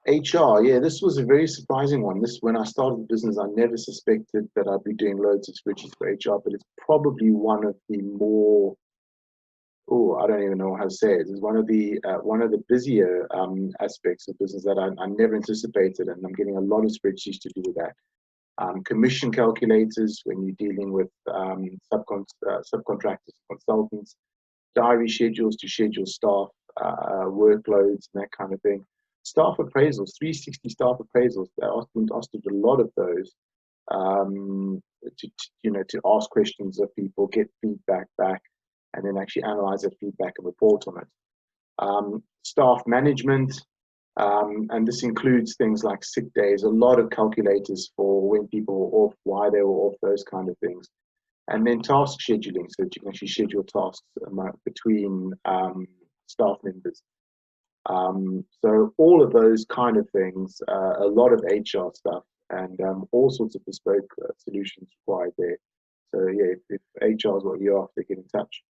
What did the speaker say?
HR, yeah, this was a very surprising one. This, when I started the business, I never suspected that I'd be doing loads of spreadsheets for HR, but it's probably one of the more, oh, I don't even know how to say it. It's one of the busier aspects of business that I never anticipated, and I'm getting a lot of spreadsheets to do with that. Commission calculators when you're dealing with subcontractors, consultants, diary schedules to schedule staff workloads and that kind of thing. Staff appraisals, 360 staff appraisals. I asked a lot of those to ask questions of people, get feedback back, and then actually analyze that feedback and report on it. Staff management, and this includes things like sick days, a lot of calculators for when people were off, why they were off, those kind of things. And then task scheduling, so that you can actually schedule tasks between staff members. So all of those kind of things, a lot of HR stuff, and all sorts of bespoke solutions required there. So yeah, if HR is what you're after, get in touch.